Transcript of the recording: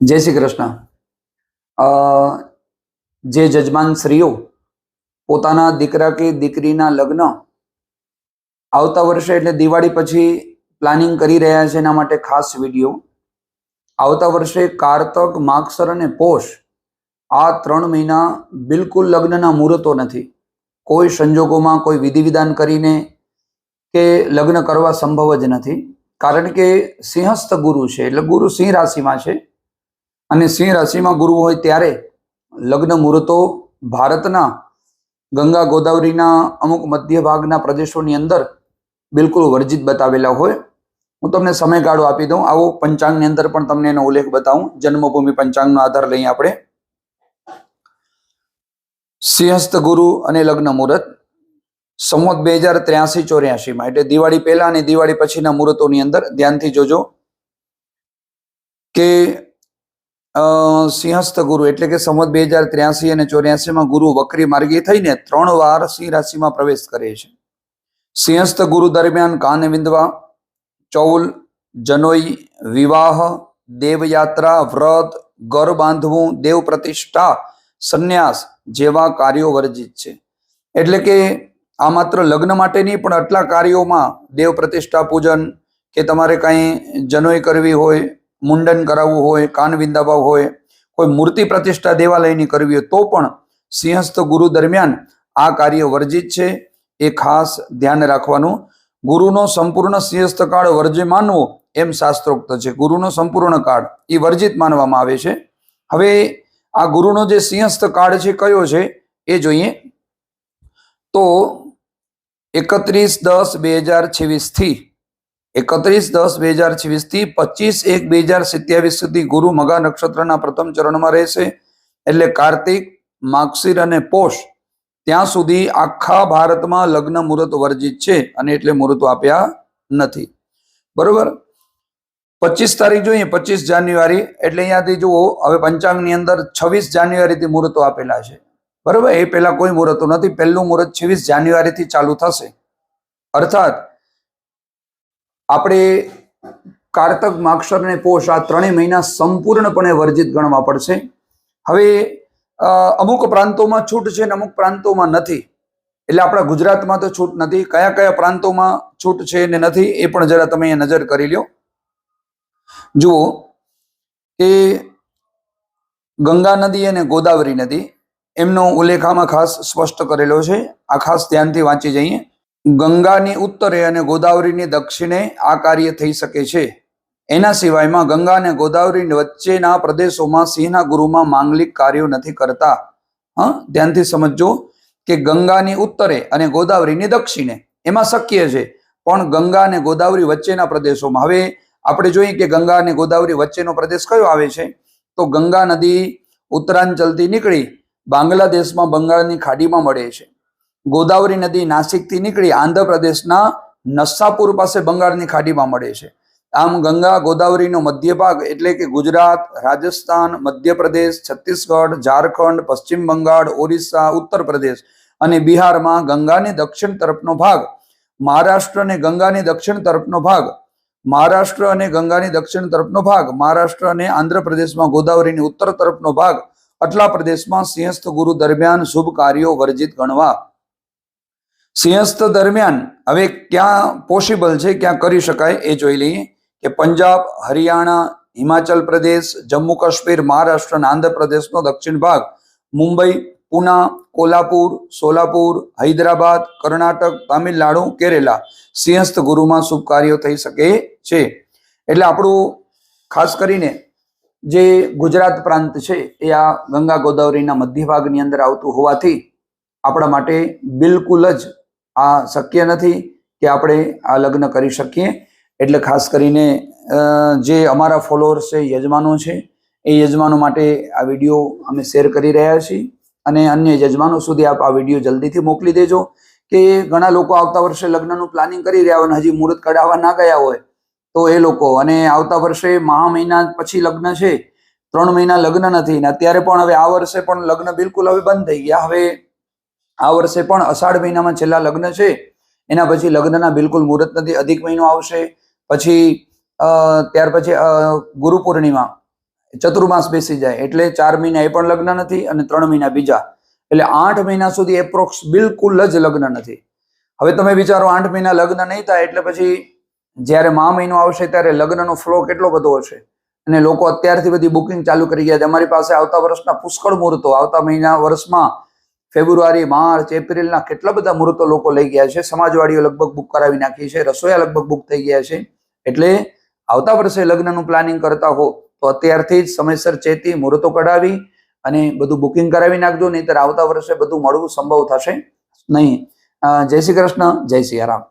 जय श्री कृष्ण। જે જજમાન શ્રીઓ પોતાના દીકરા કે દીકરીના લગ્ન આવતા વર્ષે એટલે દિવાળી પછી પ્લાનિંગ કરી રહ્યા છે, એના માટે ખાસ વિડીયો. આવતા વર્ષે કારતક, માગસર અને પોષ આ 3 મહિના બિલકુલ લગ્નના મુહૂર્તો નથી. કોઈ સંજોગોમાં કોઈ વિધિ વિધાન કરીને કે લગ્ન કરવા સંભવ જ નથી, કારણ કે સિંહસ્થ ગુરુ છે, એટલે ગુરુ સિંહ રાશિમાં છે અને સિંહ રાશિમાં ગુરુ હોય ત્યારે લગ્ન મુહૂર્તો ભારતના ગંગા ગોદાવરીના અમુક મધ્ય ભાગના પ્રદેશોની અંદર બિલકુલ વર્જિત બતાવેલા હોય. હું તમને સમયગાળો આપી દઉં. આવો પંચાંગની અંદર પણ તમને એનો ઉલ્લેખ બતાવું. જન્મભૂમિ પંચાંગનો આધાર લઈએ આપણે. સિંહસ્થ ગુરુ અને લગ્ન મુહૂર્ત સંવત 2083-84 એટલે દિવાળી પહેલા અને દિવાળી પછીના મુહૂર્તોની અંદર ધ્યાનથી જોજો કે સિંહસ્થ ગુરુ એટલે કે સંવત 2083 અને 84 ગુરુ વક્રી માર્ગી થઈને 3 વાર સિંહ રાશિમાં પ્રવેશ કરે છે. સિંહસ્થ ગુરુ દરમિયાન કાન વિંધવા, ચૌલ, જનોઈ, વિવાહ, દેવયાત્રા, વ્રત, ઘર બાંધવું, દેવ પ્રતિષ્ઠા, સંન્યાસ જેવા કાર્યો વર્જિત છે. એટલે કે આ માત્ર લગ્ન માટે નહીં, પણ આટલા કાર્યોમાં દેવ પ્રતિષ્ઠા પૂજન કે તમારે કાંઈ જનોઈ કરવી હોય, મુંડન કરાવવું હોય, કાન વિંધાવવા હોય, કોઈ મૂર્તિ પ્રતિષ્ઠા દેવાલયની કરવી હોય તો પણ સિંહસ્થ ગુરુ દરમિયાન આ કાર્ય વર્જિત છે. એ ખાસ ધ્યાન રાખવાનું. ગુરુનો સંપૂર્ણ સિંહસ્થ કાળ વર્જ્ય માનવો એમ શાસ્ત્રોક્ત છે. ગુરુનો સંપૂર્ણ કાળ એ વર્જિત માનવામાં આવે છે. હવે આ ગુરુનો જે સિંહસ્થ કાળ છે કયો છે એ જોઈએ તો 31/10/2026 થી 31/10/2026 થી 25/1/2027 સુધી ગુરુ મઘા નક્ષત્રના પ્રથમ ચરણમાં રહેશે. એટલે કાર્તિક, માગશીર અને પોષ ત્યાં સુધી આખા ભારતમાં લગ્ન મુહૂર્ત વર્જિત છે અને એટલે મુહૂર્તો આપ્યા નથી. બરોબર. 25 તારીખ જોઈએ, 25 જાન્યુઆરી એટલે અહીંયાથી જુઓ. હવે પંચાંગની અંદર 26 જાન્યુઆરીથી મુહૂર્તો આપેલા છે. બરોબર. એ પહેલા કોઈ મુહૂર્તો નથી. પહેલું મુહૂર્ત 26 જાન્યુઆરીથી ચાલુ થશે. અર્થાત આપણે કારતક, માગશર અને પોષ આ 3 મહિના સંપૂર્ણપણે વર્જિત ગણવા પડશે. હવે અમુક પ્રાંતોમાં છૂટ છે ને અમુક પ્રાંતોમાં નથી. એટલે આપણા ગુજરાતમાં તો છૂટ નથી. કયા કયા પ્રાંતોમાં છૂટ છે ને નથી એ પણ જરા તમે અહીંયા નજર કરી લ્યો. જુઓ કે ગંગા નદી અને ગોદાવરી નદી એમનો ઉલ્લેખ આમાં ખાસ સ્પષ્ટ કરેલો છે. આ ખાસ ધ્યાનથી વાંચી જઈએ. ગંગાની ઉત્તરે અને ગોદાવરીની દક્ષિણે આ કાર્ય થઈ શકે છે. એના સિવાયમાં ગંગા અને ગોદાવરી વચ્ચેના પ્રદેશોમાં સિંહના ગુરુમાં માંગલિક કાર્યો નથી કરતા. ધ્યાનથી સમજો કે ગંગાની ઉત્તરે અને ગોદાવરીની દક્ષિણે એમાં શક્ય છે, પણ ગંગા અને ગોદાવરી વચ્ચેના પ્રદેશોમાં. હવે આપણે જોઈએ કે ગંગા અને ગોદાવરી વચ્ચેનો પ્રદેશ કયો આવે છે તો ગંગા નદી ઉત્તરાંચલથી નીકળી બાંગ્લાદેશમાં બંગાળની ખાડીમાં મળે છે. ગોદાવરી નદી નાસિકથી નીકળી આંધ્રપ્રદેશના નસાપુર પાસે બંગાળની ખાડીમાં મળે છે. આમ ગંગા ગોદાવરીનો મધ્ય ભાગ એટલે કે ગુજરાત, રાજસ્થાન, મધ્યપ્રદેશ, છત્તીસગઢ, ઝારખંડ, પશ્ચિમ બંગાળ, ઓરિસ્સા, ઉત્તર પ્રદેશ અને બિહારમાં ગંગાની દક્ષિણ તરફનો ભાગ, મહારાષ્ટ્ર અને ગંગાની દક્ષિણ તરફનો ભાગ, મહારાષ્ટ્ર અને ગંગાની દક્ષિણ તરફનો ભાગ, મહારાષ્ટ્ર અને આંધ્રપ્રદેશમાં ગોદાવરીની ઉત્તર તરફનો ભાગ, આટલા પ્રદેશમાં સિંહસ્થ ગુરુ દરમિયાન શુભ કાર્યો વર્જિત ગણવા. સિંહસ્થ દરમિયાન હવે ક્યાં પોસિબલ છે, ક્યાં કરી શકાય એ જોઈ લઈએ કે પંજાબ, હરિયાણા, હિમાચલ પ્રદેશ, જમ્મુ કાશ્મીર, મહારાષ્ટ્ર અને આંધ્રપ્રદેશનો દક્ષિણ ભાગ, મુંબઈ, પુના, કોલ્હાપુર, સોલાપુર, હૈદરાબાદ, કર્ણાટક, તામિલનાડુ, કેરેલા સિંહસ્થ ગુરુમાં શુભ કાર્યો થઈ શકે છે. એટલે આપણું ખાસ કરીને જે ગુજરાત પ્રાંત છે એ આ ગંગા ગોદાવરીના મધ્ય ભાગની અંદર આવતું હોવાથી આપણા માટે બિલકુલ જ આ શક્ય નથી કે આપણે આ લગ્ન કરી શકીએ. એટલે ખાસ કરીને જે અમારા ફોલોઅર્સ છે, યજમાનો છે, એ યજમાનો માટે આ વિડીયો અમે શેર કરી રહ્યા છીએ અને અન્ય યજમાનો સુધી આપ આ વિડીયો જલ્દીથી મોકલી દેજો કે ઘણા લોકો આવતા વર્ષે લગ્નનું પ્લાનિંગ કરી રહ્યા હોય અને હજી મુહૂર્ત કઢાવવા ના ગયા હોય તો એ લોકો, અને આવતા વર્ષે મહા મહિના પછી લગ્ન છે, 3 મહિના લગ્ન નથી ને અત્યારે પણ હવે આ વર્ષે પણ લગ્ન બિલકુલ હવે બંધ થઈ ગયા. હવે આ વર્ષે પણ અષાઢ મહિનામાં છેલ્લા લગ્ન છે, એના પછી લગ્નના બિલકુલ મુહૂર્ત નથી. અધિક મહિનો આવશે, પછી ત્યાર પછી ગુરુ પૂર્ણિમા ચતુર્માસ બેસી જાય એટલે 4 મહિના એ પણ લગ્ન નથી અને 3 મહિના બીજા, એટલે 8 મહિના સુધી એપ્રોક્સ બિલકુલ જ લગ્ન નથી. હવે તમે વિચારો 8 મહિના લગ્ન નહીં થાય એટલે પછી જ્યારે મહા મહિનો આવશે ત્યારે લગ્નનો ફ્લો કેટલો બધો હશે. અને લોકો અત્યારથી બધી બુકિંગ ચાલુ કરી ગયા છે. અમારી પાસે આવતા વર્ષના પુષ્કળ મુહૂર્તો, આવતા મહિના વર્ષમાં ફેબ્રુઆરી, માર્ચ, એપ્રિલના કેટલા બધા મુહૂર્તો લોકો લઈ ગયા છે. સમાજવાડીઓ લગભગ બુક કરાવી નાખી છે, રસોયા લગભગ બુક થઈ ગયા છે. એટલે આવતા વર્ષે લગ્નનું પ્લાનિંગ કરતા હો તો અત્યારથી જ સમયસર ચેતી મુહૂર્તો કઢાવી અને બધું બુકિંગ કરાવી નાખજો, નહીંતર આવતા વર્ષે બધું મળવું સંભવ થશે નહીં. જય શ્રી કૃષ્ણ, જય સિયારામ.